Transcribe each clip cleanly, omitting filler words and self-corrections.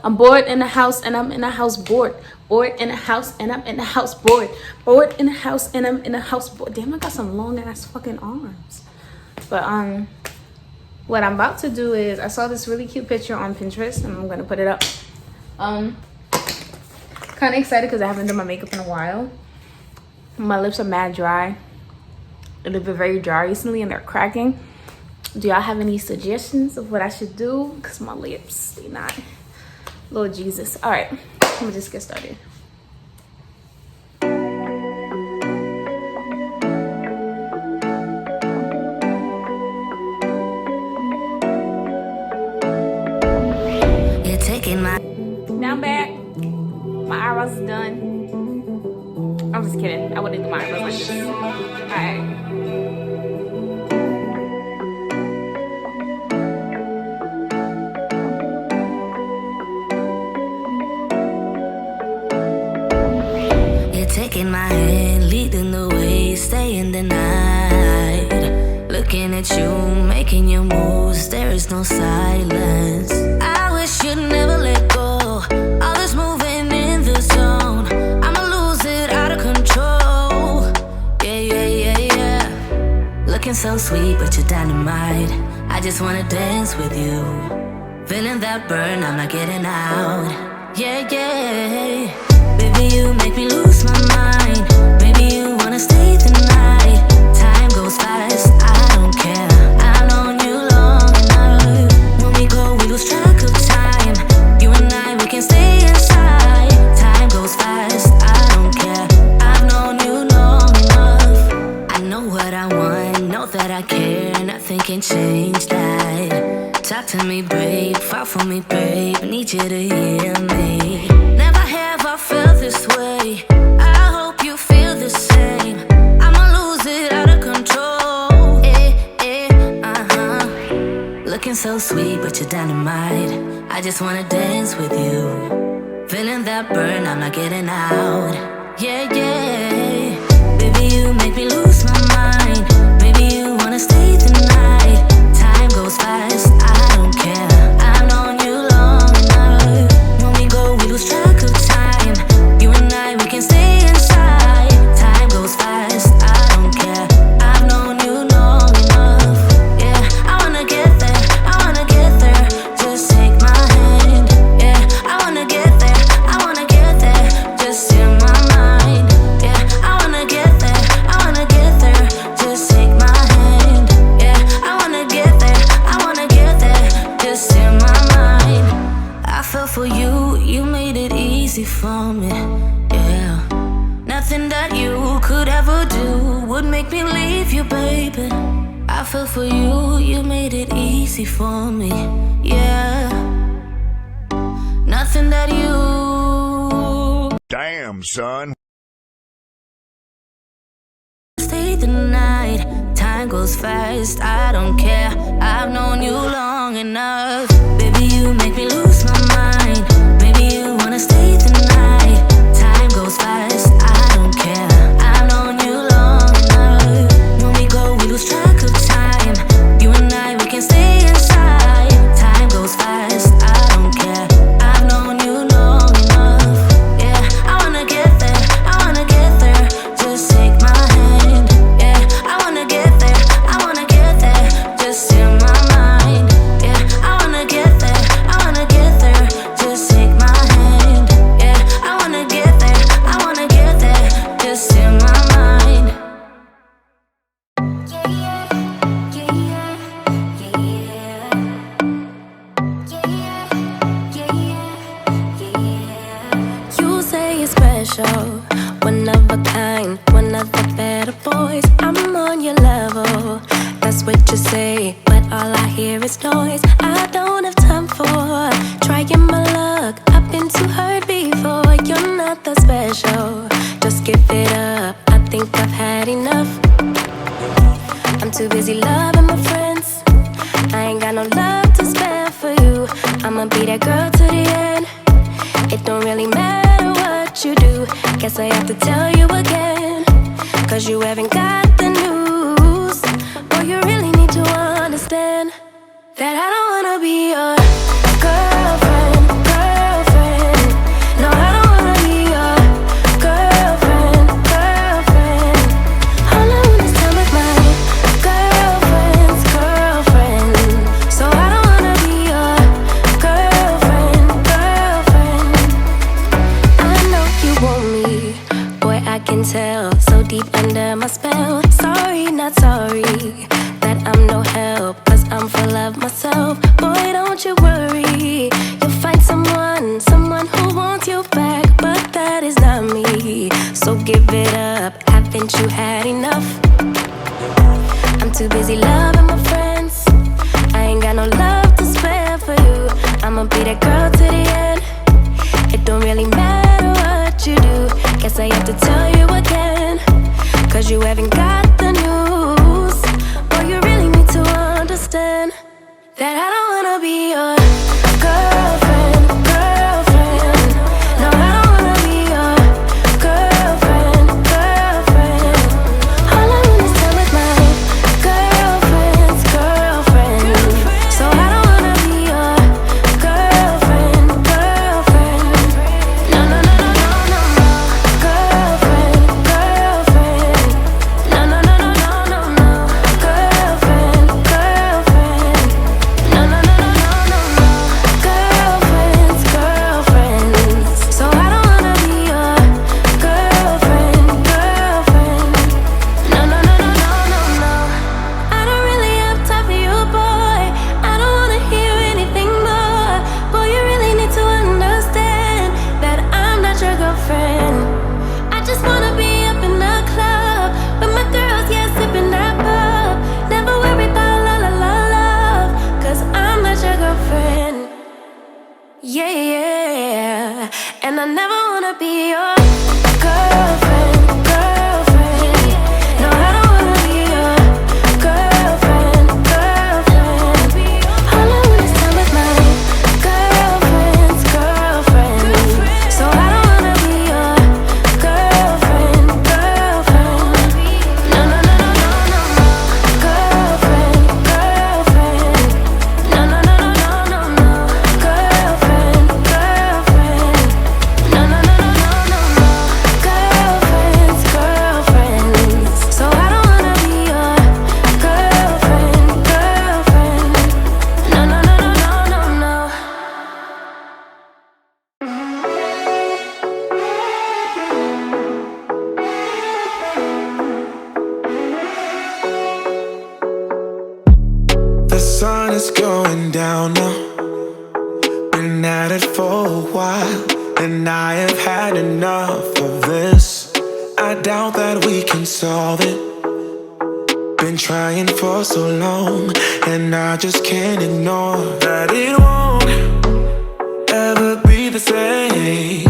I'm bored in the house and I'm in the house bored. Bored in the house and I'm in the house bored. Bored in the house and I'm in the house bored. Damn, I got some long ass fucking arms. But what I'm about to do is, I saw this really cute picture on Pinterest and I'm gonna put it up. Kind of excited because I haven't done my makeup in a while. My lips are mad dry. They've been very dry recently and they're cracking. Do y'all have any suggestions of what I should do? Because my lips, they not. Lord Jesus. All right, I'm gonna just get started. You're taking my... Now I'm back. My eyebrows is done. I'm just kidding. I wouldn't do my eyebrows like this. All right. Taking my hand, leading the way, staying the night. Looking at you, making your moves, there is no silence. I wish you'd never let go. All this moving in the zone, I'ma lose it out of control. Yeah. Looking so sweet, but you're dynamite. I just wanna dance with you. Feeling that burn, I'm not getting out. Yeah. Baby, you make me lose my mind. Baby, you wanna stay the night. Time goes fast, I don't care. I've known you long enough. When we go, we lose track of time. You and I, we can stay inside. Time goes fast, I don't care. I've known you long enough. I know what I want, know that I care. Nothing can change that. Talk to me, babe, fall for me, babe. Need you to hear me. Never have I felt this way. I hope you feel the same. I'ma lose it out of control. Looking so sweet, but you're dynamite. I just wanna dance with you. Feeling that burn, I'm not getting out. Yeah. Baby, you make me lose my mind. Baby, you wanna stay the night. Time goes fast, I don't care. I've known you long enough. When we go, we lose track of time. You and I, we can stay inside. Time goes fast, I don't care. I've known you long enough. Yeah, I wanna get there, I wanna get there. Just take my hand. Yeah, I wanna get there, I wanna get there. Just in my mind. Yeah, I wanna get there, I wanna get there. Just take my hand. Yeah, I wanna get there, I wanna get there. Just in my mind. I fell for you, you made it easy for me. Yeah, nothing that you could ever do would make me leave you, baby. I fell for you, you made it easy for me. Yeah, nothing that you... Damn, son. Stay the night, time goes fast, I don't care. I've known you long enough. Baby, you make me lose my mind. Baby, you wanna stay the night. Time goes fast, I don't care. I've known you long enough. When we go, we lose track of time. You and I, we can stay inside. Time goes fast, I don't care. I've known you long enough. Yeah, I wanna get there, I wanna get there. Just take my hand. Yeah, I wanna get there, I wanna get there. Just in my mind. Yeah, I wanna get there, I wanna get there. Just take my hand. Yeah, I wanna get there, I wanna get there. Just in my mind. You say you're special, one of a kind, one of the better boys. I'm on your level, that's what you say, but all I hear is noise. I don't have time for trying my luck. I've been too hurt before. You're not that special, just give it up. I think I've had enough. I'm too busy loving my friends. I ain't got no love to spare for you. I'ma be that girl to the end. It don't really matter what you do. Guess I have to tell you again, 'cause you haven't got the news. Boy, you really need to understand that I don't wanna be your girlfriend, girl. had enough. I'm too busy loving my friends. I ain't got no love to spare for you. I'ma be that girl to the end. It don't really matter what you do. Guess I have to tell you again, 'cause you haven't got the news. Boy, you really need to understand that I don't wanna be your girlfriend, girlfriend. No, I don't wanna be your girlfriend, girlfriend. All I want is time with my girlfriend's girlfriend. So I don't wanna be your girlfriend, girlfriend. No, no, no, no, no, no, no. Girlfriend, girlfriend. No, no, no, no, no, no, no. Girlfriend, girlfriend. No, no, no, no, no, no, no. Girlfriends, girlfriends. So I don't wanna be your girlfriend, girlfriend. No, no, no, no, no, no, no. I don't really have time for you, boy. I don't wanna hear anything more. Boy, you really need to understand that I'm not your girlfriend. I just wanna be up in the club with my girls, yeah, sipping that pub. Never worry about la la la love, 'cause I'm not your girlfriend. Yeah, yeah. And I never wanna be your girlfriend, girlfriend. No, I don't wanna be your girlfriend, girlfriend. All I want is time with my girlfriend's girlfriend. So I don't wanna be your girlfriend, girlfriend. No, no, no, no, no, no, no. Girlfriend, girlfriend. No, no, no, no, no, no, no. Girlfriend, girlfriend. No, no, no, no, no, no, no. Girlfriends, girlfriends. So I don't wanna be your girlfriend, girlfriend. No, no, no, no, no, no, no. The sun is going down now. Been at it for a while, and I have had enough of this. I doubt that we can solve it. Been trying for so long, and I just can't ignore that it won't ever be the same.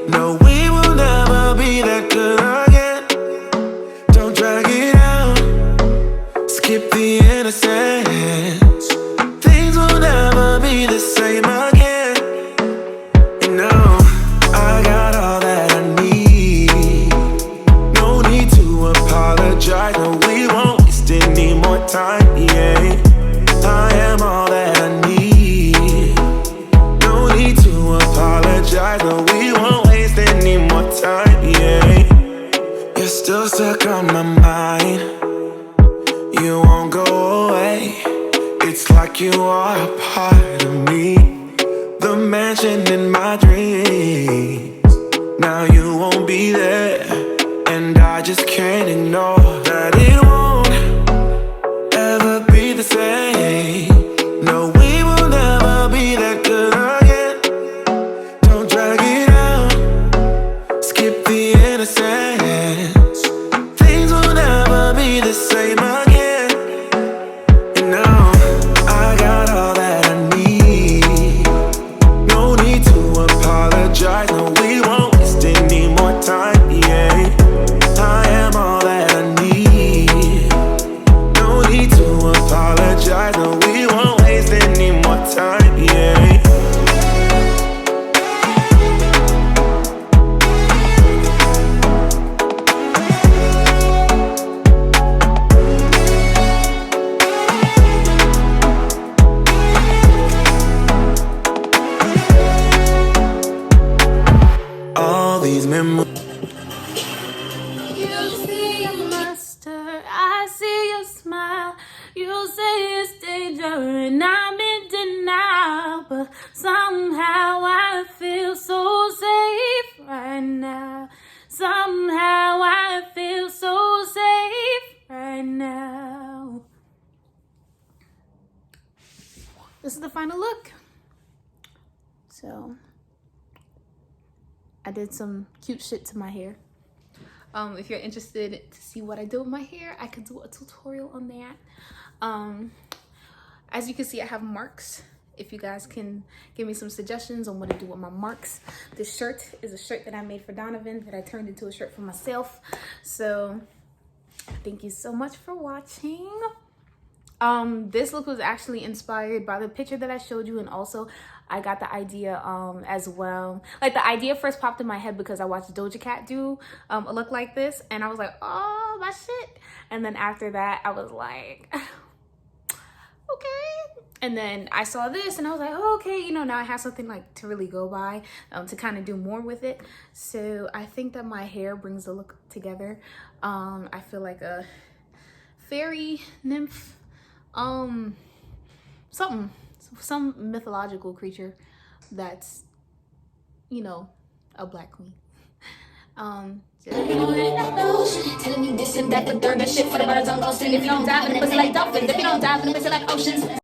No, we will never be that good again. Don't drag it out, skip the innocence. Things will never be the same again. You know, I got all that I need. No need to apologize. No, we won't waste any more time. Yeah, I am all that I need. No need to apologize. No, we won't waste any more time. Yeah, you're still stuck on my mind. You won't go away. It's like you are a part of me. The mansion in my dreams. Now you won't be there, and I just can't ignore that it won't ever be the same. No, we will never be that good again. Don't drag it out, skip the innocence. Things will never be the same again. You know, I got all that I need. No need to apologize. No, we won't waste any more time. Yeah, I am all that I need. No need to apologize. No, we won't waste any more time. Yeah. All these memories. You see a master, I see your smile. You say it's danger and I'm in denial, but somehow I feel so safe right now. Somehow I feel so safe right now. This is the final look. So I did some cute shit to my hair. If you're interested to see what I do with my hair, I could do a tutorial on that. As you can see, I have marks. If you guys can give me some suggestions on what to do with my marks. This shirt is a shirt that I made for Donovan that I turned into a shirt for myself. So thank you so much for watching. This look was actually inspired by the picture that I showed you, and also I got the idea as well. Like, the idea first popped in my head because I watched Doja Cat do a look like this, and I was like, oh my shit. And then after that I was like, okay. And then I saw this and I was like, oh, okay, you know, now I have something like to really go by, to kind of do more with it. So I think that my hair brings the look together. I feel like a fairy nymph, some mythological creature that's, you know, a black queen. Telling me this and that, the third and shit for the birds on ghosting. If you don't dive in the pussy like dolphins, if you don't dive in the pussy like oceans.